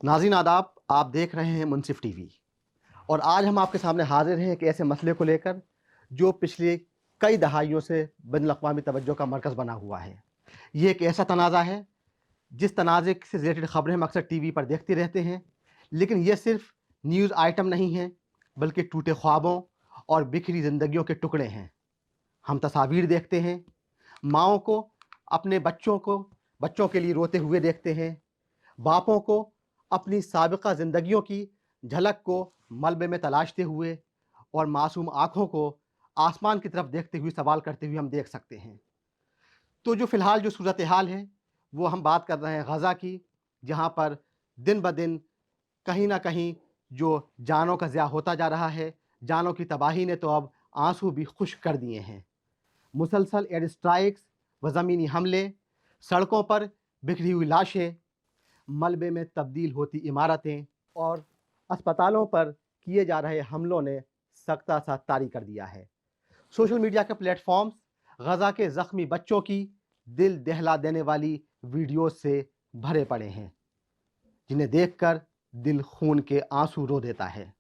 नाज़रीन आदाब, आप देख रहे हैं मुनसिफ टीवी और आज हम आपके सामने हाजिर हैं एक ऐसे मसले को लेकर जो पिछले कई दहाइयों से बैनुल-अक़वामी तवज्जो का मरकज़ बना हुआ है। ये एक ऐसा तनाज़ा है जिस तनाज़े से रिलेटेड ख़बरें हम अक्सर टीवी पर देखते रहते हैं, लेकिन ये सिर्फ न्यूज़ आइटम नहीं है, बल्कि टूटे ख्वाबों और बिखरी ज़िंदगियों के टुकड़े हैं। हम तस्वीर देखते हैं, माँओं को अपने बच्चों के लिए रोते हुए देखते हैं, बापों को अपनी साबिक़ा ज़िंदगियों की झलक को मलबे में तलाशते हुए और मासूम आँखों को आसमान की तरफ देखते हुए सवाल करते हुए हम देख सकते हैं। तो जो फ़िलहाल जो सूरत हाल है, वो हम बात कर रहे हैं गज़ा की, जहाँ पर दिन ब दिन कहीं न कहीं जो जानों का ज़िया होता जा रहा है, जानों की तबाही ने तो अब आँसू भी खुश्क कर दिए हैं। मुसलसल एयर स्ट्राइक्स व ज़मीनी हमले, सड़कों पर बिखरी हुई लाशें, मलबे में तब्दील होती इमारतें और अस्पतालों पर किए जा रहे हमलों ने सख्ता सा तारी कर दिया है। सोशल मीडिया के प्लेटफॉर्म्स गज़ा के ज़ख्मी बच्चों की दिल दहला देने वाली वीडियोज़ से भरे पड़े हैं, जिन्हें देखकर दिल खून के आंसू रो देता है।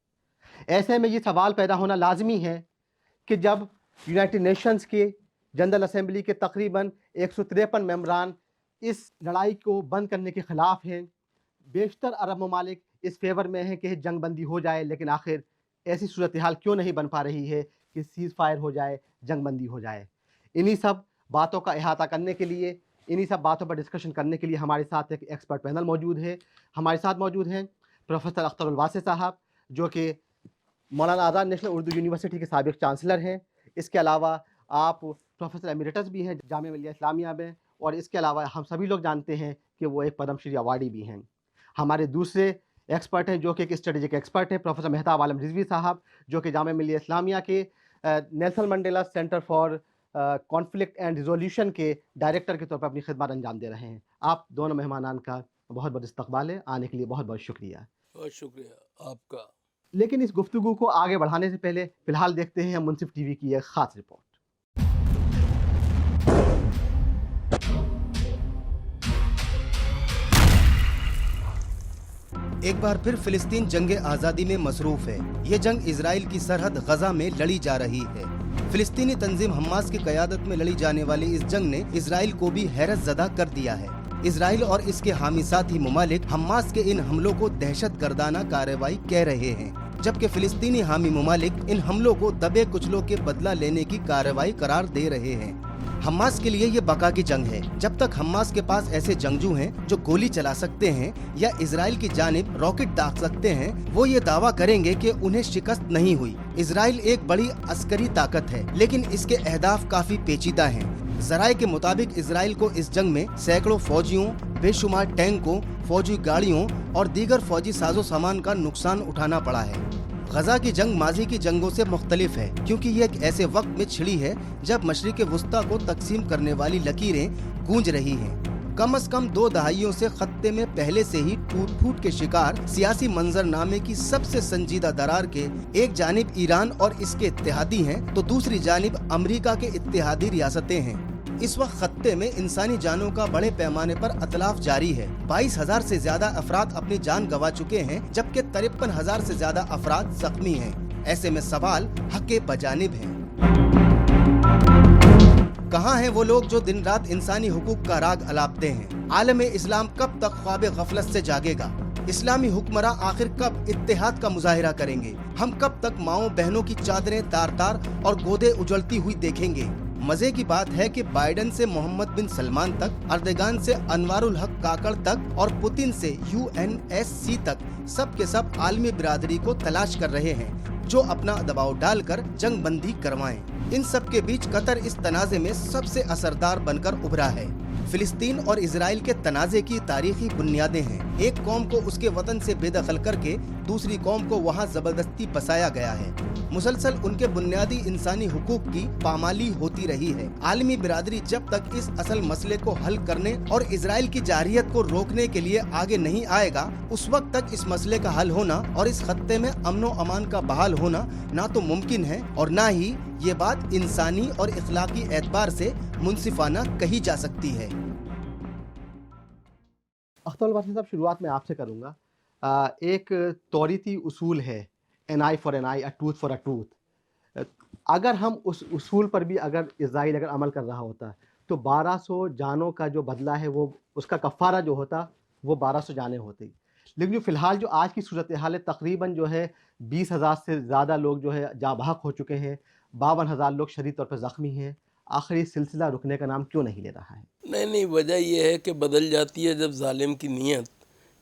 ऐसे में ये सवाल पैदा होना लाजमी है कि जब यूनाइटेड नेशंस के जनरल असेंबली के तकरीबन 153 मेंबरान इस लड़ाई को बंद करने के ख़िलाफ़ हैं, बेशतर अरब ममालिक इस फेवर में हैं कि जंग बंदी हो जाए, लेकिन आखिर ऐसी सूरत हाल क्यों नहीं बन पा रही है कि सीज़ फायर हो जाए, जंग बंदी हो जाए। इन्हीं सब बातों का अहाता करने के लिए, इन्हीं सब बातों पर डिस्कशन करने के लिए हमारे साथ एक एक्सपर्ट पैनल मौजूद है। हमारे साथ मौजूद हैं प्रोफेसर अख्तर उल वासी साहब, जो कि मौलाना आज़ाद नेशनल उर्दू यूनिवर्सिटी के साबिक़ चांसलर हैं। इसके अलावा आप प्रोफेसर एमिरेटस भी हैं जामिया मिलिया इस्लामिया में, और इसके अलावा हम सभी लोग जानते हैं कि वो एक पद्मश्री अवार्डी भी हैं। हमारे दूसरे एक्सपर्ट हैं जो कि एक स्ट्रेटेजिक एक्सपर्ट हैं, प्रोफेसर मेहताब आलम रिजवी साहब, जो कि जामिया मिलिया इस्लामिया के Nelson Mandela centre for conflict and resolution के डायरेक्टर के तौर पर अपनी खिदमत अंजाम दे रहे हैं। आप दोनों मेहमानान का बहुत बहुत इस्तकबाल है, आने के लिए बहुत बहुत शुक्रिया। बहुत शुक्रिया आपका। लेकिन इस गुफ्तगू को आगे बढ़ाने से पहले फ़िलहाल देखते हैं हम मुनसिफ टीवी की एक ख़ास रिपोर्ट। एक बार फिर फिलिस्तीन जंग आज़ादी में मसरूफ़ है। ये जंग इजराइल की सरहद गजा में लड़ी जा रही है। फिलिस्तीनी तंजीम हमास की क़यादत में लड़ी जाने वाली इस जंग ने इजराइल को भी हैरत ज़दा कर दिया है। इजराइल और इसके हामी साथी ममालिक हमास के इन हमलों को दहशत गर्दाना कार्रवाई कह रहे हैं, जबकि फिलिस्तीनी हामी ममालिक इन हमलों को दबे कुचलों के बदला लेने की कार्रवाई करार दे रहे हैं। हमास के लिए ये बका की जंग है। जब तक हमास के पास ऐसे जंगजू हैं जो गोली चला सकते हैं या इजराइल की जानिब रॉकेट दाग सकते हैं, वो ये दावा करेंगे कि उन्हें शिकस्त नहीं हुई। इजराइल एक बड़ी अस्करी ताकत है, लेकिन इसके अहदाफ काफी पेचीदा हैं। ज़राए के मुताबिक इजराइल को इस जंग में सैकड़ों फौजियों, बेशुमार टैंकों, फौजी गाड़ियों और दीगर फौजी साजो सामान का नुकसान उठाना पड़ा है। गजा की जंग माजी की जंगों से मुख्तलिफ है, क्योंकि ये एक ऐसे वक्त में छिड़ी है जब मशरिक़ वुस्ता को तकसीम करने वाली लकीरें गूंज रही हैं। कम से कम 2 दहाइयों से खत्ते में पहले से ही टूट फूट के शिकार सियासी मंजरनामे की सबसे संजीदा दरार के एक जानिब ईरान और इसके इत्तेहादी हैं, तो दूसरी जानिब अमरीका के इत्तेहादी रियासतें हैं। इस वक्त खत्ते में इंसानी जानों का बड़े पैमाने पर अतलाफ जारी है। 22,000 से ज्यादा अफराद अपनी जान गंवा चुके हैं, जबकि 53,000 से ज्यादा अफराद जख्मी हैं। ऐसे में सवाल हक़ बजानिब है। कहाँ हैं वो लोग जो दिन रात इंसानी हुकूक का राग अलापते हैं? आलम इस्लाम कब तक ख्वाब गफलत से जागेगा? इस्लामी हुक्मरां आखिर कब इत्तेहाद का मुजाहिरा करेंगे? हम कब तक माओ बहनों की चादरें तार तार और गोदे उजलती हुई देखेंगे? मजे की बात है कि बाइडन से मोहम्मद बिन सलमान तक, अर्दगान से अनवारुल हक काकड़ तक और पुतिन से UNSC तक सब के सब आलमी बिरादरी को तलाश कर रहे हैं जो अपना दबाव डालकर जंग बंदी करवाएं। इन सब के बीच कतर इस तनाज़े में सबसे असरदार बनकर उभरा है। फिलिस्तीन और इजराइल के तनाज़े की तारीखी बुनियादें हैं। एक कौम को उसके वतन से बेदखल करके दूसरी कौम को वहाँ जबरदस्ती बसाया गया है। मुसलसल उनके बुनियादी इंसानी हुकूक की पामाली होती रही है। आलमी बिरादरी जब तक इस असल मसले को हल करने और इजराइल की जारियत को रोकने के लिए आगे नहीं आएगा, उस वक्त तक इस मसले का हल होना और इस खत्ते में अमनो अमान का बहाल होना ना तो मुमकिन है और ना ही ये बात इंसानी और इखलाकी एतबार से मुनसिफाना कही जा सकती है। अख्तर वासी साहब, शुरुआत में आपसे करूँगा। ایک توریتی اصول ہے an eye for an eye tooth for a tooth. اگر ہم اس اصول پر بھی اگر اسرائیل اگر عمل کر رہا ہوتا تو 1200 جانوں کا جو بدلہ ہے وہ اس کا کفارہ جو ہوتا وہ 1200 جانیں ہوتی. لیکن جو فی الحال جو آج کی صورتحال ہے تقریباً جو ہے 20,000 سے زیادہ لوگ جو ہے جاں بحق ہو چکے ہیں, 52,000 لوگ شدید طور پر زخمی ہیں. آخر یہ سلسلہ رکنے کا نام کیوں نہیں لے رہا ہے؟ نہیں وجہ یہ ہے کہ بدل جاتی ہے جب ظالم کی نیت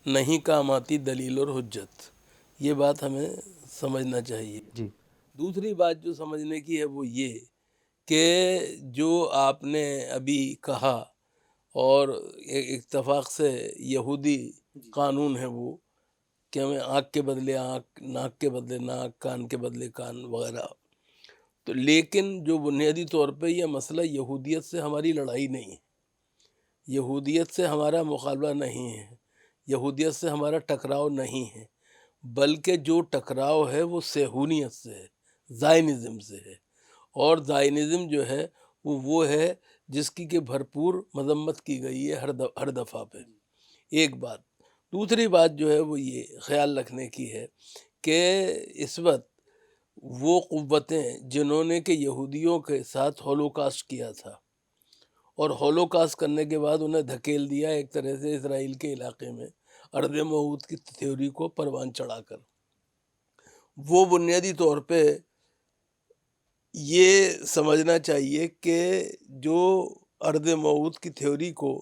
نہیں کام آتی دلیل اور حجت. یہ بات ہمیں سمجھنا چاہیے. جی دوسری بات جو سمجھنے کی ہے وہ یہ کہ جو آپ نے ابھی کہا اور اتفاق سے یہودی قانون ہے وہ کہ ہمیں آنکھ کے بدلے آنکھ, ناک کے بدلے ناک, کان کے بدلے کان وغیرہ. تو لیکن جو بنیادی طور پہ یہ مسئلہ یہودیت سے ہماری لڑائی نہیں ہے, یہودیت سے ہمارا مقابلہ نہیں ہے, یہودیت سے ہمارا ٹکراؤ نہیں ہے, بلکہ جو ٹکراؤ ہے وہ صہیونیت سے ہے, زائنزم سے ہے. اور زائنزم جو ہے وہ ہے جس کی کہ بھرپور مذمت کی گئی ہے ہر دفعہ پہ. ایک بات. دوسری بات جو ہے وہ یہ خیال رکھنے کی ہے کہ اس وقت وہ قوتیں جنہوں نے کہ یہودیوں کے ساتھ ہولوکاسٹ کیا تھا اور ہولوکاسٹ کرنے کے بعد انہیں دھکیل دیا ایک طرح سے اسرائیل کے علاقے میں ارض موعود کی تھیوری کو پروان چڑھا کر, وہ بنیادی طور پہ یہ سمجھنا چاہیے کہ جو ارض موعود کی تھیوری کو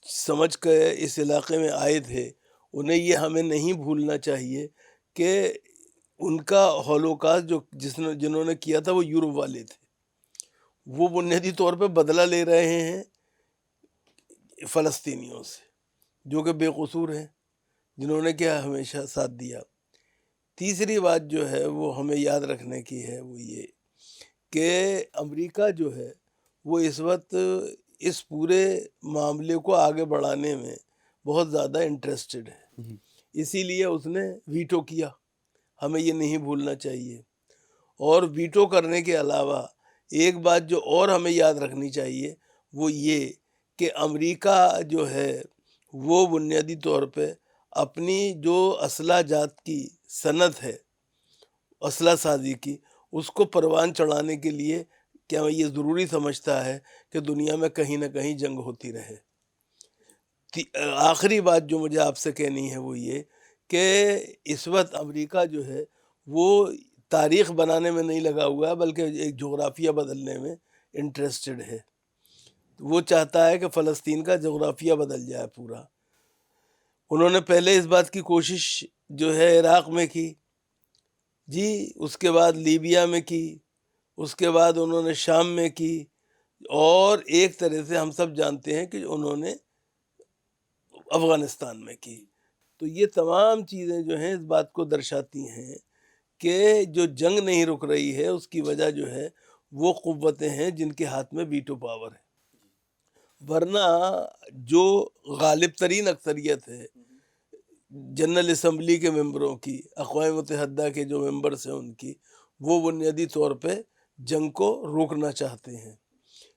سمجھ کے اس علاقے میں آئے تھے انہیں یہ ہمیں نہیں بھولنا چاہیے کہ ان کا ہولوکاسٹ جنہوں نے کیا تھا وہ یورپ والے تھے. وہ بنیادی طور پہ بدلہ لے رہے ہیں فلسطینیوں سے جو کہ بے قصور ہیں, جنہوں نے کیا ہمیشہ ساتھ دیا. تیسری بات جو ہے وہ ہمیں یاد رکھنے کی ہے وہ یہ کہ امریکہ جو ہے وہ اس وقت اس پورے معاملے کو آگے بڑھانے میں بہت زیادہ انٹرسٹڈ ہے. اسی لیے اس نے ویٹو کیا, ہمیں یہ نہیں بھولنا چاہیے. اور ویٹو کرنے کے علاوہ ایک بات جو اور ہمیں یاد رکھنی چاہیے وہ یہ کہ امریکہ جو ہے وہ بنیادی طور پہ اپنی جو اسلحہ جات کی صنعت ہے, اسلحہ سازی کی, اس کو پروان چڑھانے کے لیے کیا یہ ضروری سمجھتا ہے کہ دنیا میں کہیں نہ کہیں جنگ ہوتی رہے. آخری بات جو مجھے آپ سے کہنی ہے وہ یہ کہ اس وقت امریکہ جو ہے وہ تاریخ بنانے میں نہیں لگا ہوا ہے بلکہ ایک جغرافیہ بدلنے میں انٹرسٹڈ ہے. وہ چاہتا ہے کہ فلسطین کا جغرافیہ بدل جائے پورا. انہوں نے پہلے اس بات کی کوشش جو ہے عراق میں کی جی, اس کے بعد لیبیا میں کی, اس کے بعد انہوں نے شام میں کی, اور ایک طرح سے ہم سب جانتے ہیں کہ انہوں نے افغانستان میں کی. تو یہ تمام چیزیں جو ہیں اس بات کو درشاتی ہیں کہ جو جنگ نہیں رک رہی ہے اس کی وجہ جو ہے وہ قوتیں ہیں جن کے ہاتھ میں ویٹو پاور ہے. ورنہ جو غالب ترین اکثریت ہے جنرل اسمبلی کے ممبروں کی, اقوام متحدہ کے جو ممبرس ہیں ان کی, وہ بنیادی طور پہ جنگ کو روکنا چاہتے ہیں.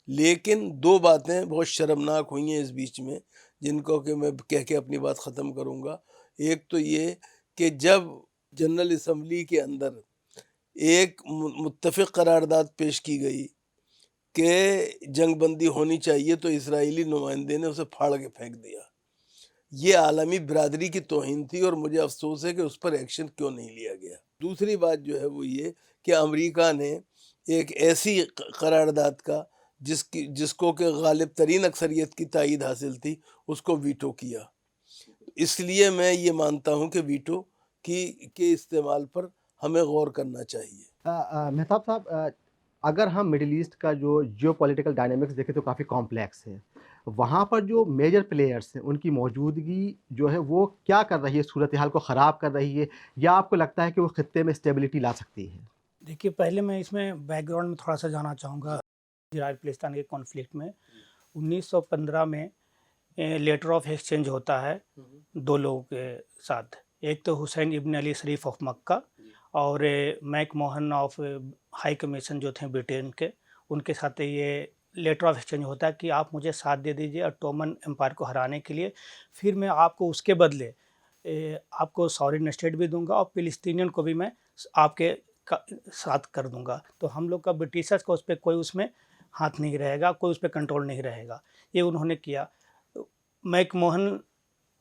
لیکن دو باتیں بہت شرمناک ہوئی ہیں اس بیچ میں جن کو کہ میں کہہ کے اپنی بات ختم کروں گا. ایک تو یہ کہ جب جنرل اسمبلی کے اندر ایک متفق قرارداد پیش کی گئی کہ جنگ بندی ہونی چاہیے تو اسرائیلی نمائندے نے اسے پھاڑ کے پھینک دیا. یہ عالمی برادری کی توہین تھی اور مجھے افسوس ہے کہ اس پر ایکشن کیوں نہیں لیا گیا. دوسری بات جو ہے وہ یہ کہ امریکہ نے ایک ایسی قرارداد کا جس کو کہ غالب ترین اکثریت کی تائید حاصل تھی اس کو ویٹو کیا. اس لیے میں یہ مانتا ہوں کہ ویٹو کے استعمال پر ہمیں غور کرنا چاہیے. مہتاب صاحب, اگر ہم مڈل ایسٹ کا جو جیو پولیٹیکل ڈائنامکس دیکھیں تو کافی کمپلیکس ہے. وہاں پر جو میجر پلیئرس ہیں ان کی موجودگی جو ہے وہ کیا کر رہی ہے, صورتحال کو خراب کر رہی ہے, یا آپ کو لگتا ہے کہ وہ خطے میں اسٹیبلٹی لا سکتی ہے؟ دیکھیے, پہلے میں اس میں بیک گراؤنڈ میں تھوڑا سا جانا چاہوں گا. اسرائیل فلسطین کے کانفلکٹ میں 1915 میں لیٹر آف ایکسچینج ہوتا ہے دو لوگوں کے ساتھ. ایک تو حسین ابن علی شریف آف مکہ اور make Mohan of high commission جو تھے برٹین کے, ان کے ساتھ یہ لیٹر آف ایکسچینج ہوتا ہے کہ آپ مجھے ساتھ دے دیجیے اٹومن امپائر کو ہرانے کے لیے, پھر میں آپ کو اس کے بدلے آپ کو سورین اسٹیٹ بھی دوں گا اور فلسطینین کو بھی میں آپ کے ساتھ کر دوں گا. تو ہم لوگ کا برٹشرز کا اس پہ کوئی اس میں ہاتھ نہیں رہے گا, کوئی اس پہ کنٹرول نہیں رہے گا. یہ انہوں نے کیا. میک موہن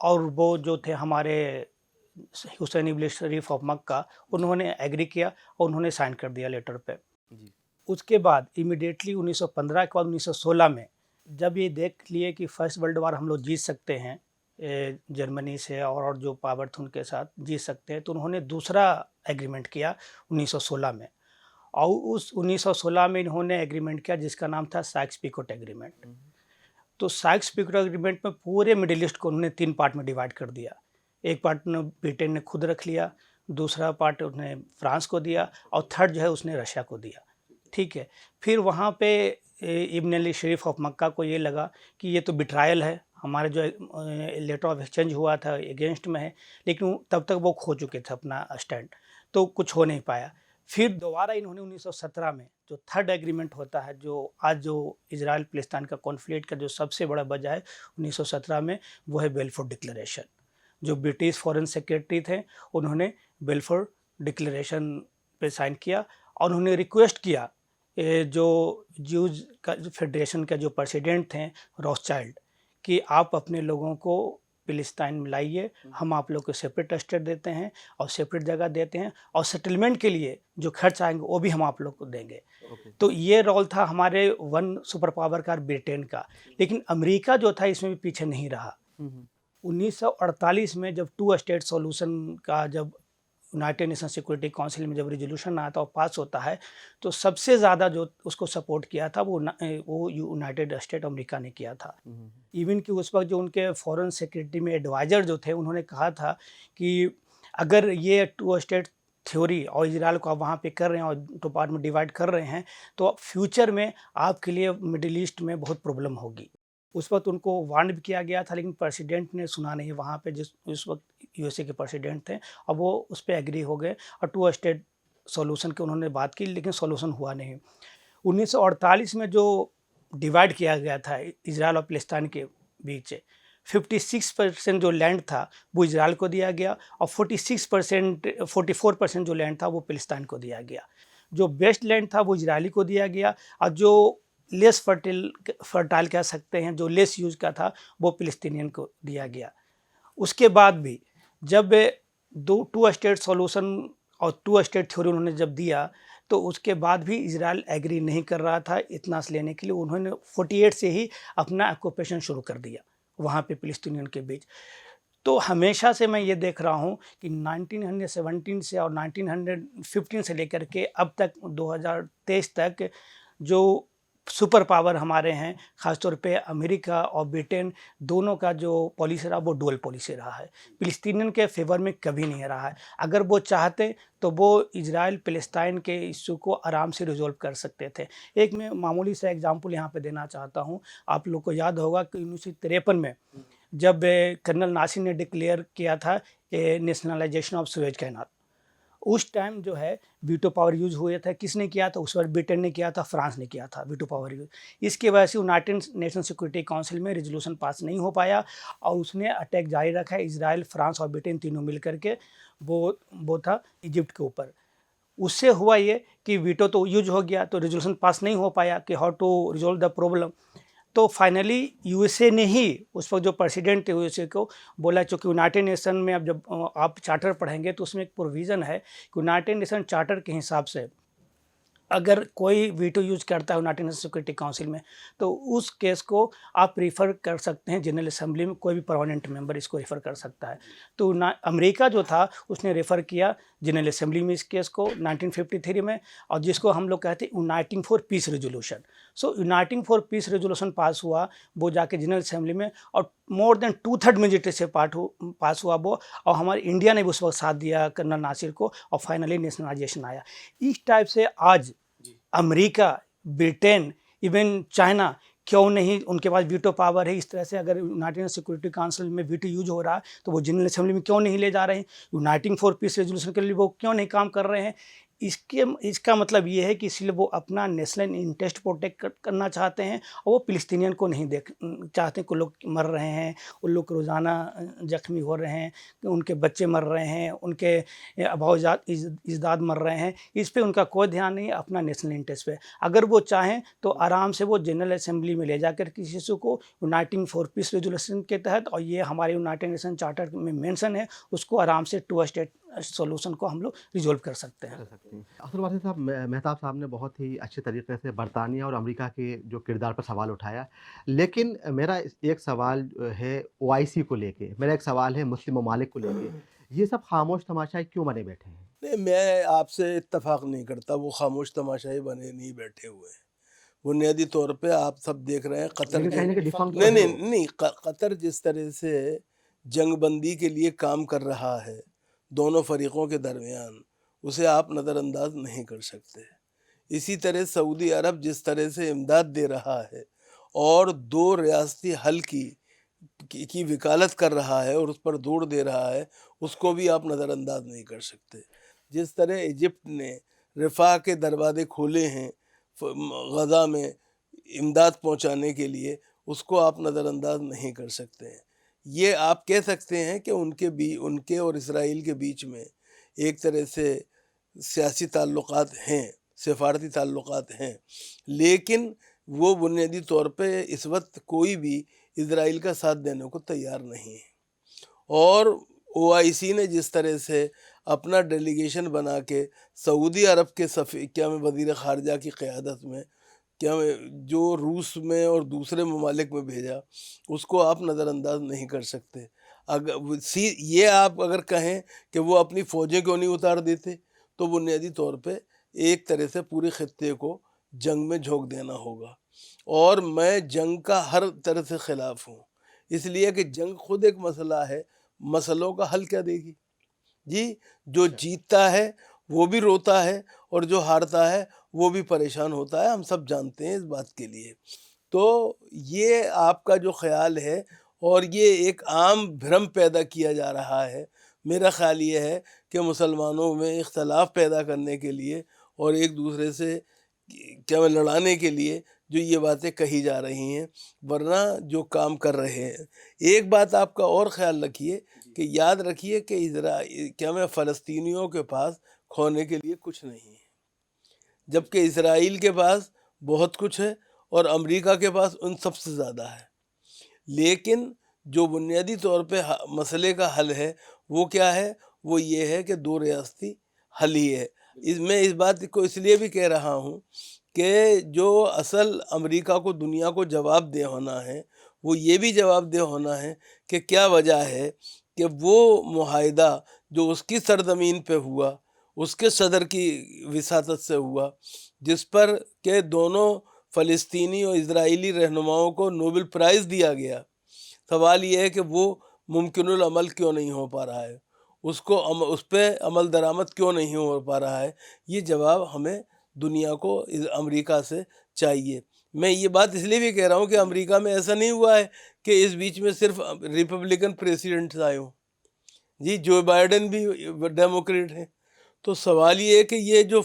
اور وہ جو تھے ہمارے حسین ابن شریف آف مکہ, انہوں نے ایگری کیا اور انہوں نے سائن کر دیا لیٹر پہ. اس کے بعد امیڈیٹلی 1915 کے بعد 1916 میں جب یہ دیکھ لیے کہ فرسٹ ورلڈ وار ہم لوگ جیت سکتے ہیں جرمنی سے اور جو پاور تھے ان کے ساتھ جیت سکتے ہیں, تو انہوں نے دوسرا ایگریمنٹ کیا 1916 میں. اور اس 1916 میں انہوں نے ایگریمنٹ کیا جس کا نام تھا سائکس پیکوٹ ایگریمنٹ. تو سائکس پیکوٹ ایگریمنٹ میں پورے مڈل ایسٹ کو انہوں نے 3 پارٹ میں ڈیوائڈ کر دیا. ایک پارٹ برٹن نے خود رکھ لیا, دوسرا پارٹ اس نے فرانس کو دیا, اور تھرڈ جو ہے اس نے رشیا کو دیا. ٹھیک ہے. پھر وہاں پہ ابن علی شریف آف مکہ کو یہ لگا کہ یہ تو بٹرائل ہے, ہمارے جو لیٹر آف ایکسچینج ہوا تھا اگینسٹ میں ہے, لیکن تب تک وہ کھو چکے تھے اپنا اسٹینڈ, تو کچھ ہو نہیں پایا. پھر دوبارہ انہوں نے 1917 میں جو تھرڈ ایگریمنٹ ہوتا ہے, جو آج جو اسرائیل فلسطین کا کانفلکٹ کا جو سب سے بڑا وجہ ہے 1917 میں, وہ ہے بیلفور ڈکلیریشن. جو برٹش فارن سیکریٹری تھے انہوں نے بیلفور ڈکلیریشن پہ سائن کیا, اور انہوں نے ریکویسٹ کیا جو جوز کا فیڈریشن کا جو پریسیڈنٹ تھے روس چائلڈ, کہ آپ اپنے لوگوں کو فلسطین میں لائیے, ہم آپ لوگ کو سیپریٹ اسٹیٹ دیتے ہیں اور سیپریٹ جگہ دیتے ہیں, اور سیٹلمنٹ کے لیے جو خرچ آئیں گے وہ بھی ہم آپ لوگ کو دیں گے. تو یہ رول تھا ہمارے ون سپر پاور کا برٹین کا. لیکن امریکہ جو تھا اس میں بھی پیچھے نہیں رہا. 1948 میں جب 2 اسٹیٹ سولوشن کا جب یونائٹڈ نیشن سیکورٹی کونسل میں جب ریزولوشن آتا ہے اور پاس ہوتا ہے, تو سب سے زیادہ جو اس کو سپورٹ کیا تھا وہ یونائٹڈ اسٹیٹ امریکہ نے کیا تھا. ایون کہ اس وقت جو ان کے فورن سیکریٹری میں ایڈوائزر جو تھے انہوں نے کہا تھا کہ اگر یہ 2 اسٹیٹ تھیوری اور اسرائیل کو آپ وہاں پہ کر رہے ہیں اور 2 پارٹ میں ڈیوائڈ کر رہے ہیں, تو فیوچر میں آپ کے لیے مڈل ایسٹ میں بہت پرابلم ہوگی. اس وقت ان کو وارن بھی کیا گیا تھا, لیکن پریسیڈنٹ نے سنا نہیں وہاں پہ, اس وقت یو ایس اے کے پریسیڈنٹ تھے, اور وہ اس پہ ایگری ہو گئے اور 2 اسٹیٹ سولوشن کی انہوں نے بات کی, لیکن سولوشن ہوا نہیں. 1948 میں جو ڈیوائڈ کیا گیا تھا اسرائیل اور فلسطین کے بیچ, 56% جو لینڈ تھا وہ اسرائیل کو دیا گیا, اور 44% جو لینڈ تھا وہ فلسطین کو دیا گیا. جو بیسٹ لینڈ تھا وہ اسرائیلی کو دیا گیا, اور جو لیس فرٹائل کہہ سکتے ہیں, جو لیس یوز کا تھا, وہ فلسطینین کو دیا گیا. اس کے بعد بھی جب 2 اسٹیٹ سولوشن اور 2 اسٹیٹ تھیوری انہوں نے جب دیا, تو اس کے بعد بھی اسرائیل ایگری نہیں کر رہا تھا اتنا لینے کے لیے. انہوں نے 48 سے ہی اپنا آکوپیشن شروع کر دیا وہاں پہ فلسطینین کے بیچ. تو ہمیشہ سے میں یہ دیکھ رہا ہوں کہ 1917 سے اور 1915 سے لے کر کے اب تک 2023 تک جو سپر پاور ہمارے ہیں, خاص طور پہ امریکہ اور برٹن, دونوں کا جو پالیسی رہا وہ ڈول پالیسی رہا ہے. فلسطینین کے فیور میں کبھی نہیں رہا ہے. اگر وہ چاہتے تو وہ اسرائیل فلسطین کے ایشو کو آرام سے ریزولو کر سکتے تھے. ایک میں معمولی سا ایگزامپل یہاں پہ دینا چاہتا ہوں. آپ لوگ کو یاد ہوگا کہ 1953 میں جب کرنل ناصر نے ڈکلیئر کیا تھا نیشنلائزیشن آف سویج کینال, اس ٹائم جو ہے ویٹو پاور یوز ہوئے تھا. کس نے کیا تھا؟ اس وقت برٹن نے کیا تھا, فرانس نے کیا تھا ویٹو پاور یوز. اس کی وجہ سے یونائٹڈ نیشن سیکورٹی کونسل میں ریزولوشن پاس نہیں ہو پایا, اور اس نے اٹیک جاری رکھا. اسرائیل, فرانس اور برٹن تینوں مل کر کے وہ تھا ایجپٹ کے اوپر. اس سے ہوا یہ کہ ویٹو تو یوز ہو گیا, تو ریزولوشن پاس نہیں ہو پایا کہ how to resolve the problem. تو فائنلی یو ایس اے نے ہی, اس وقت جو پریسیڈنٹ تھے یو ایس اے کو, بولا چونکہ یونائٹڈ نیشن میں اب جب آپ چارٹر پڑھیں گے تو اس میں ایک پروویژن ہے کہ یونائٹڈ نیشن چارٹر کے حساب سے اگر کوئی ویٹو یوز کرتا ہے یونائٹڈ نیشن سیکورٹی کونسل میں, تو اس کیس کو آپ ریفر کر سکتے ہیں جنرل اسمبلی میں, کوئی بھی پرماننٹ ممبر اس کو ریفر کر سکتا ہے. تو امریکہ جو تھا اس نے ریفر کیا جنرل اسمبلی میں اس کیس کو 1953 میں, اور جس کو ہم لوگ کہتے ہیں uniting for peace resolution. So uniting for peace resolution pass ہوا, وہ جا کے جنرل اسمبلی میں, اور مور دین 2/3 میجورٹی سے پاس ہوا وہ, اور ہمارے انڈیا نے بھی اس وقت ساتھ دیا کرنل ناصر کو, اور فائنلی نیشنلائزیشن آیا. اس ٹائپ سے آج امریکہ, برٹن, ایون چائنا کیوں نہیں, ان کے پاس ویٹو پاور ہے. اس طرح سے اگر یونائٹڈ نیشن سیکورٹی کونسل میں ویٹو یوز ہو رہا ہے تو وہ جنرل اسمبلی میں کیوں نہیں لے جا رہے ہیں؟ یونائٹنگ فار پیس ریزولوشن کے لیے وہ کیوں نہیں کام کر رہے ہیں؟ इसका मतलब ये है कि इसलिए वो अपना नेशनल इंटरेस्ट प्रोटेक्ट करना चाहते हैं, और वो फिलिस्तीनियन को नहीं देख चाहते कि लोग मर रहे हैं, उन लोग रोज़ाना जख्मी हो रहे हैं, उनके बच्चे मर रहे हैं, उनके अभावजात मर रहे हैं। इस पे उनका कोई ध्यान नहीं है, अपना नेशनल इंटरेस्ट पे। अगर वो चाहें तो आराम से वो जनरल असेंबली में ले जाकर किसी इशू को यूनाइटिंग फॉर पीस रेजोल्यूशन के तहत, और ये हमारे यूनाइटेड नेशन चार्टर में मेंशन है, उसको आराम से टू स्टेट सॉल्यूशन को हम लोग रिजॉल्व कर सकते हैं। असल वासिफ साहब, मेहताब साहब ने बहुत ही अच्छे तरीके से बरतानिया और अमेरिका के जो किरदार पर सवाल उठाया, लेकिन मेरा एक सवाल है ओआईसी को लेके, मेरा एक सवाल है मुस्लिम ममालिक को लेके, ये सब खामोश तमाशाई क्यों बने बैठे हैं? नहीं, मैं आपसे इत्तेफाक नहीं करता, वो खामोश तमाशाई बने नहीं बैठे हुए हैं। बुनियादी तौर पे आप सब देख रहे हैं कतर लेकिन के, कहीं ना कहीं डिफंक्ट नहीं नहीं नहीं, कतर जिस तरह से जंगबंदी के लिए काम कर रहा है दोनों फरीक़ों के दरमियान, उसे आप नज़रअंदाज नहीं कर सकते। इसी तरह सऊदी अरब जिस तरह से इमदाद दे रहा है और दो रियासती हल की वकालत कर रहा है और उस पर जोर दे रहा है, उसको भी आप नज़रअंदाज नहीं कर सकते। जिस तरह इजिप्ट ने रफ़ा के दरवाजे खोले हैं गज़ा में इमदाद पहुंचाने के लिए, उसको आप नज़रअंदाज नहीं कर सकते हैं। ये आप कह सकते हैं कि उनके और इसराइल के बीच में एक तरह से सियासी ताल्लुकात हैं, सफारती ताल्लुकात हैं, लेकिन वो बुनियादी तौर पे इस वक्त कोई भी इसराइल का साथ देने को तैयार नहीं है। और ओआईसी ने जिस तरह से अपना डेलीगेशन बना के सऊदी अरब के वज़ीर ख़ारजा की क़यादत में जो रूस में और दूसरे ममालिक में भेजा, उसको आप नज़रअंदाज नहीं कर सकते। ये आप अगर कहें कि वो अपनी फ़ौजें क्यों नहीं उतार देते, तो बुनियादी तौर पे एक तरह से पूरे ख़ित्ते को जंग में झोंक देना होगा। और मैं जंग का हर तरह से ख़िलाफ़ हूँ, इसलिए कि जंग खुद एक मसला है, मसलों का हल क्या देगी जी? जो जीतता है वो भी रोता है और जो हारता है वो भी परेशान होता है, हम सब जानते हैं इस बात के लिए। तो ये आपका जो ख्याल है और ये एक आम भ्रम पैदा किया जा रहा है, मेरा ख्याल ये है कि मुसलमानों में इख्तलाफ पैदा करने के लिए और एक दूसरे से लड़ाने के लिए जो ये बातें कही जा रही हैं, वरना जो काम कर रहे हैं। एक बात आपका और ख्याल रखिए कि याद रखिए कि फ़लस्तीनियों के पास खोने के लिए कुछ नहीं है, जबकि इसराइल के पास बहुत कुछ है और अमेरिका के पास उन सबसे ज़्यादा है। लेकिन जो बुनियादी तौर पे मसले का हल है वो क्या है? वो ये है कि दो रियासती हल ही है। मैं इस बात को इसलिए भी कह रहा हूँ कि जो असल अमेरिका को दुनिया को जवाब दे होना है, वो ये भी जवाब दे होना है कि क्या वजह है कि वो मुआहिदा जो उसकी सरजमीन पे हुआ, उसके सदर की विसातत से हुआ, जिस पर के दोनों फ़लस्तीनी और इजराइली रहनुमाओं को नोबेल प्राइज़ दिया गया, सवाल ये है कि वो मुमकिनुल अमल क्यों नहीं हो पा रहा है, उस पर अमल दरामद क्यों नहीं हो पा रहा है? ये जवाब हमें दुनिया को अमेरिका से चाहिए। मैं ये बात इसलिए भी कह रहा हूँ कि अमेरिका में ऐसा नहीं हुआ है कि इस बीच में सिर्फ रिपब्लिकन प्रेसिडेंट्स आए हों जी, जो बाइडेन भी डेमोक्रेट हैं। तो सवाल ये है कि ये जो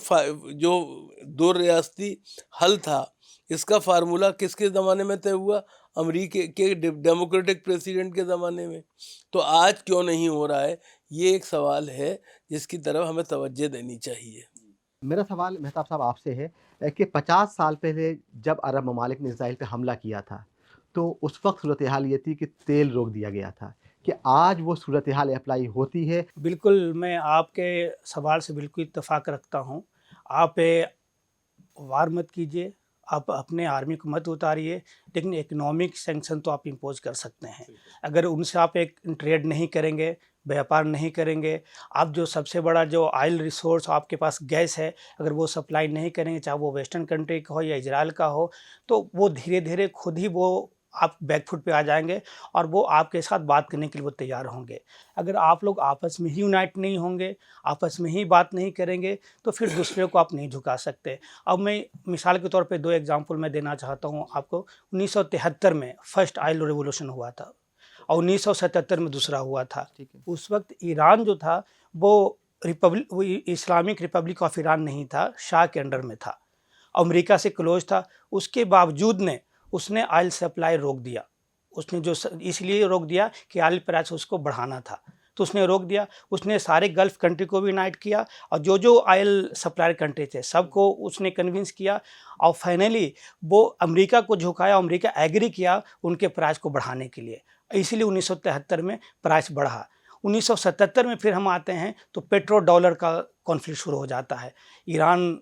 दो रियासती हल था, इसका फार्मूला किसके ज़माने में तय हुआ? अमेरिका के डेमोक्रेटिक प्रेसिडेंट के ज़माने में। तो आज क्यों नहीं हो रहा है? ये एक सवाल है जिसकी तरफ हमें तवज्जो देनी चाहिए। मेरा सवाल मेहताब साहब आपसे है कि 50 साल पहले जब अरब ममालिक ने इसराइल पे हमला किया था, तो उस वक्त सूरत हाल ये थी कि तेल रोक दिया गया था, कि आज वो सूरत हाल अप्लाई होती है? बिल्कुल, मैं आपके सवाल से बिल्कुल इत्तेफाक रखता हूँ। आप वार मत कीजिए, आप अपने आर्मी को मत उतारिए, लेकिन इकोनॉमिक सैंक्शन तो आप इम्पोज कर सकते हैं। अगर उनसे आप एक ट्रेड नहीं करेंगे, व्यापार नहीं करेंगे, आप जो सबसे बड़ा जो ऑयल रिसोर्स आपके पास गैस है, अगर वो सप्लाई नहीं करेंगे, चाहे वो वेस्टर्न कंट्री का हो या इजराइल का हो, तो वो धीरे धीरे खुद ही वो आप बैकफुट पे आ जाएंगे और वो आपके साथ बात करने के लिए वो तैयार होंगे। अगर आप लोग आपस में ही यूनाइट नहीं होंगे, आपस में ही बात नहीं करेंगे, तो फिर दूसरे को आप नहीं झुका सकते। अब मैं मिसाल के तौर पे 2 एग्जांपल मैं देना चाहता हूँ आपको। 1973 में फर्स्ट ऑयल रेवोल्यूशन हुआ था और 1977 में दूसरा हुआ था। उस वक्त ईरान जो था वो इस्लामिक रिपब्लिक ऑफ ईरान नहीं था, शाह के अंडर में था, अमेरिका से क्लोज था। उसके बावजूद उसने ऑयल सप्लाई रोक दिया। उसने इसलिए रोक दिया कि ऑयल प्राइस उसको बढ़ाना था, तो उसने रोक दिया। उसने सारे गल्फ कंट्री को भी यूनाइट किया और जो ऑयल सप्लायर कंट्री थे सबको उसने कन्विंस किया और फाइनली वो अमेरिका को झुकाया। अमेरिका एग्री किया उनके प्राइस को बढ़ाने के लिए, इसीलिए 1973 में प्राइस बढ़ा। 1977 में फिर हम आते हैं तो पेट्रो डॉलर का कॉन्फ्लिक्ट शुरू हो जाता है। ईरान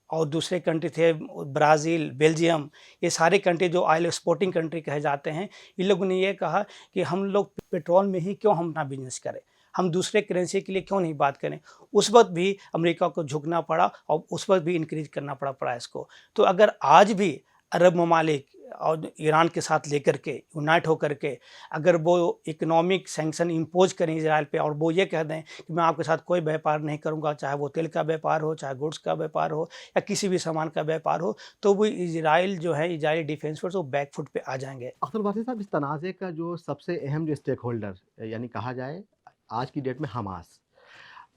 और दूसरे कंट्री थे, ब्राज़ील, बेल्जियम, ये सारे कंट्री जो ऑयल एक्सपोर्टिंग कंट्री कहे जाते हैं, इन लोगों ने ये कहा कि हम लोग पेट्रोल में ही क्यों हम अपना बिजनेस करें, हम दूसरे करेंसी के लिए क्यों नहीं बात करें। उस वक्त भी अमेरिका को झुकना पड़ा और उस वक्त भी इंक्रीज करना पड़ा प्राइस को। तो अगर आज भी अरब ममालिक और ईरान के साथ लेकर के यूनाइट होकर के अगर वो इकोनॉमिक सैंक्शन इम्पोज करें इजराइल पे और वो ये कह दें कि मैं आपके साथ कोई व्यापार नहीं करूंगा, चाहे वो तेल का व्यापार हो, चाहे गुड्स का व्यापार हो या किसी भी सामान का व्यापार हो, तो वो इजराइल जो है, इजराइली डिफेंस फोर्स वो बैक फुट पे आ जाएंगे। अख्तर वासी साहब, इस तनाज़े का जो सबसे अहम जो स्टेक होल्डर यानी कहा जाए आज की डेट में हमास,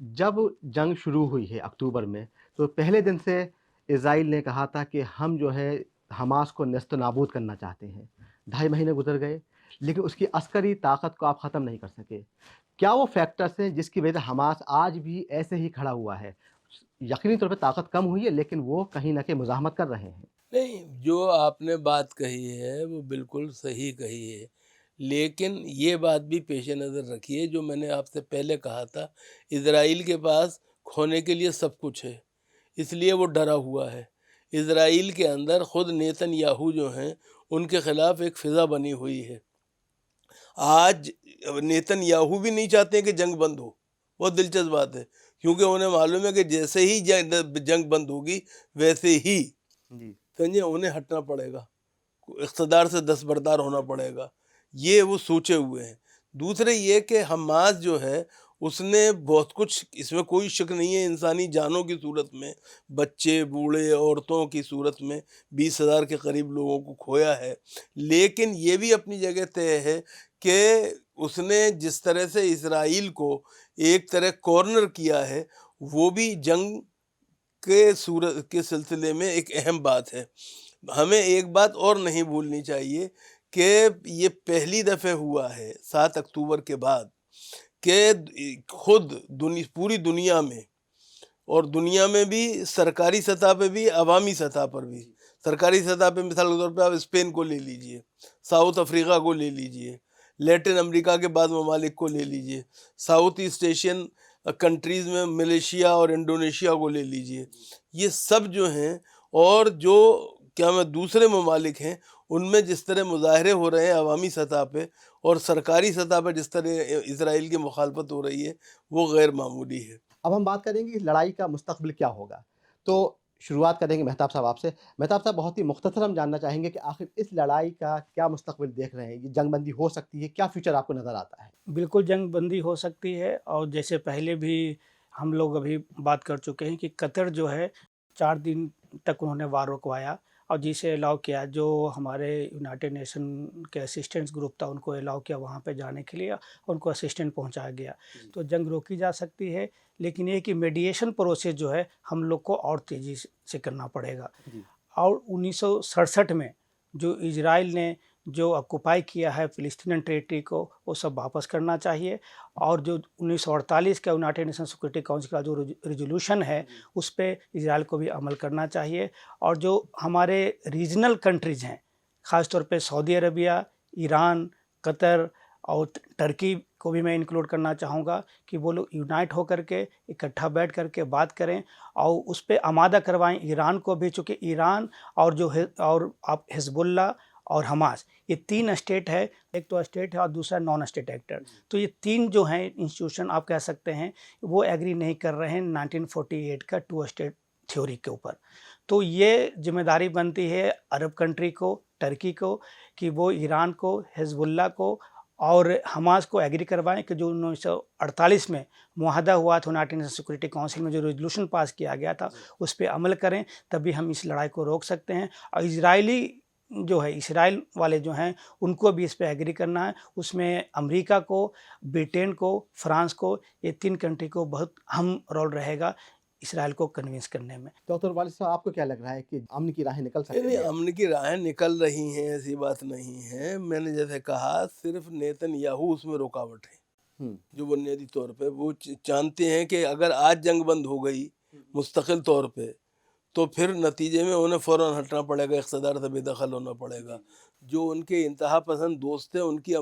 जब जंग शुरू हुई है अक्टूबर में, तो पहले दिन से इजराइल ने कहा था कि हम जो है हमास को नेस्त नाबूद करना चाहते हैं। 2.5 महीने गुजर गए लेकिन उसकी अस्करी ताकत को आप ख़त्म नहीं कर सके। क्या वो फैक्टर्स हैं जिसकी वजह से हमास आज भी ऐसे ही खड़ा हुआ है? यकीनी तौर पे ताकत कम हुई है लेकिन वो कहीं ना कहीं मुज़ाहमत कर रहे हैं। नहीं, जो आपने बात कही है वो बिल्कुल सही कही है, लेकिन ये बात भी पेश नज़र रखिए जो मैंने आपसे पहले कहा था, इजराइल के पास खोने के लिए सब कुछ है, इसलिए वो डरा हुआ है। इजराइल के अंदर ख़ुद नेतन्याहू जो हैं उनके ख़िलाफ़ एक फ़िज़ा बनी हुई है। आज नेतन्याहू भी नहीं चाहते हैं कि जंग बंद हो। बहुत दिलचस्प बात है, क्योंकि उन्हें मालूम है कि जैसे ही जंग बंद होगी वैसे ही जी, समझे उन्हें हटना पड़ेगा, इक़्तिदार से दस्तबरदार होना पड़ेगा, ये वो सोचे हुए हैं। दूसरे ये कि हमास जो है उसने बहुत कुछ, इसमें कोई शक नहीं है, इंसानी जानों की सूरत में, बच्चे, बूढ़े, औरतों की सूरत में 20,000 के करीब लोगों को खोया है। लेकिन ये भी अपनी जगह तय है कि उसने जिस तरह से इसराइल को एक तरह कॉर्नर किया है, वो भी जंग के सूरत के सिलसिले में एक अहम बात है। हमें एक बात और नहीं भूलनी चाहिए कि ये पहली दफ़े हुआ है 7 अक्टूबर के बाद कि खुद पूरी दुनिया में, और दुनिया में भी सरकारी सतह पे भी, अवामी सतह पर भी। सरकारी सतह पे मिसाल के तौर पे आप स्पेन को ले लीजिए, साउथ अफ्रीका को ले लीजिए, लैटिन अमेरिका के बाद ममालिक को ले लीजिए, साउथ ईस्ट एशियन कंट्रीज़ में मलेशिया और इंडोनेशिया को ले लीजिए, ये सब जो हैं, और जो क्या मैं दूसरे ममालिक हैं उनमें जिस तरह मुजाहरे हो रहे हैं अवामी सतह पे और सरकारी सतह पर जिस तरह इसराइल की मुखालफत हो रही है, वो गैर मामूली है। अब हम बात करेंगे कि लड़ाई का मुस्तकबिल क्या होगा। तो शुरुआत करेंगे मेहताब साहब आपसे। मेहताब साहब, बहुत ही मुख्तसर हम जानना चाहेंगे कि आखिर इस लड़ाई का क्या मुस्तकबिल देख रहे हैं? ये जंगबंदी हो सकती है? क्या फ्यूचर आपको नज़र आता है? बिल्कुल जंग बंदी हो सकती है, और जैसे पहले भी हम लोग अभी बात कर चुके हैं कि कतर जो है 4 दिन तक उन्होंने वार रुकवाया और जिसे अलाउ किया, जो हमारे यूनाइटेड नेशन के असिस्टेंट्स ग्रुप था उनको अलाउ किया वहाँ पे जाने के लिए, उनको असिस्टेंट पहुँचाया गया। तो जंग रोकी जा सकती है, लेकिन ये कि मीडिएशन प्रोसेस जो है हम लोग को और तेज़ी से करना पड़ेगा। और 1967 में जो इजराइल ने जो ऑक्युपाई किया है फ़िलिस्तीन टेरिटरी को, वो सब वापस करना चाहिए। और जो 1948 का यूनाइटेड नेशन सिक्योरिटी काउंसिल का जो रेजोल्यूशन है उस पे इजराइल को भी अमल करना चाहिए। और जो हमारे रीजनल कंट्रीज़ हैं, ख़ास तौर पे सऊदी अरबिया, ईरान, कतर और टर्की को भी मैं इंक्लूड करना चाहूँगा कि वो लोग यूनाइट होकर के इकट्ठा बैठ करके बात करें और उस पे आमादा करवाएं ईरान को भी, चूँकि ईरान और आप हिजबुल्ला और हमास, ये 3 स्टेट है, एक तो स्टेट है और दूसरा नॉन स्टेट एक्टर। तो ये 3 जो हैं इंस्टीट्यूशन आप कह सकते हैं, वो एग्री नहीं कर रहे हैं 1948 का 2 स्टेट थ्योरी के ऊपर। तो ये जिम्मेदारी बनती है अरब कंट्री को, टर्की को, कि वो ईरान को, हिजबुल्ला को और हमास को एग्री करवाएं कि जो 1948 में मुआहदा हुआ था यूनाइटेड नेशन सिक्योरिटी काउंसिल में, जो रेजोल्यूशन पास किया गया था, उस पर अमल करें, तभी हम इस लड़ाई को रोक सकते हैं। और इजरायली जो है इसराइल वाले जो हैं उनको भी इस पे एग्री करना है। उसमें अमेरिका को, ब्रिटेन को, फ्रांस को, ये 3 कंट्री को बहुत अहम रोल रहेगा इसराइल को कन्विंस करने में। डॉक्टर वालिद साहब, आपको क्या लग रहा है कि अमन की राहें निकल सकती नहीं, हैं? अमन की राहें निकल रही हैं, ऐसी बात नहीं है। मैंने जैसे कहा, सिर्फ नेतन्याहू उसमें रुकावट है। जो बुनियादी तौर पे वो जानते हैं कि अगर आज जंग बंद हो गई मुस्तकिल तौर पे, तो फिर नतीजे में उन्हें फ़ौरन हटना पड़ेगा, इक़्तिदार से बेदखल होना पड़ेगा। जो उनके इंतहा पसंद दोस्त हैं, उनकी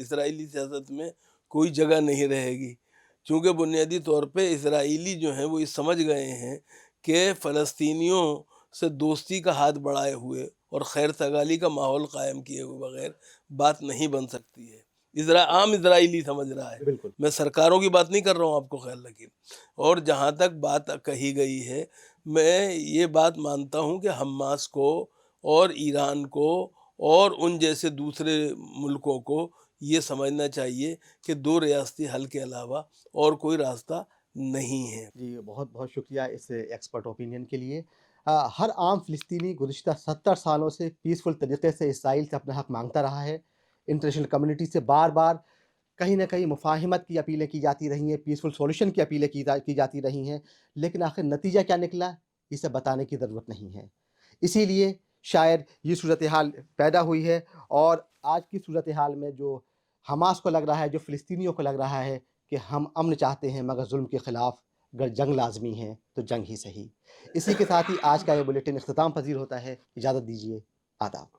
इसराइली सियासत में कोई जगह नहीं रहेगी, क्योंकि बुनियादी तौर पे इसराइली जो हैं वो ये समझ गए हैं कि फ़लस्तीनियों से दोस्ती का हाथ बढ़ाए हुए और खैर सगाली का माहौल कायम किए हुए बगैर बात नहीं बन सकती है। आम इजराइली समझ रहा है। बिल्कुल। मैं सरकारों की बात नहीं कर रहा हूँ, आपको ख्याल रखिए। और जहाँ तक बात कही गई है, मैं ये बात मानता हूँ कि हमास को और ईरान को और उन जैसे दूसरे मुल्कों को ये समझना चाहिए कि 2 रियासती हल के अलावा और कोई रास्ता नहीं है। जी, बहुत बहुत शुक्रिया इस एक्सपर्ट ओपिनियन के लिए। हर आम फ़िलिस्तीनी गुज़िश्ता 70 सालों से पीसफुल तरीक़े से इसराइल से अपना हक़ मांगता रहा है। इंटरनेशनल कम्युनिटी से बार बार कहीं ना कहीं मुफाहिमत की अपीलें की जाती रही हैं, पीसफुल सॉल्यूशन की अपीलें की जाती रही हैं, लेकिन आखिर नतीजा क्या निकला, इसे बताने की ज़रूरत नहीं है। इसीलिए शायद ये सूरत हाल पैदा हुई है, और आज की सूरत हाल में जो हमास को लग रहा है, जो फ़िलिस्तीनियों को लग रहा है कि हम अमन चाहते हैं मगर जुल्म के ख़िलाफ़ अगर जंग लाजमी है तो जंग ही सही। इसी के साथ ही आज का ये बुलेटिन इख्तिताम पजीर होता है। इजाज़त दीजिए। आदाब।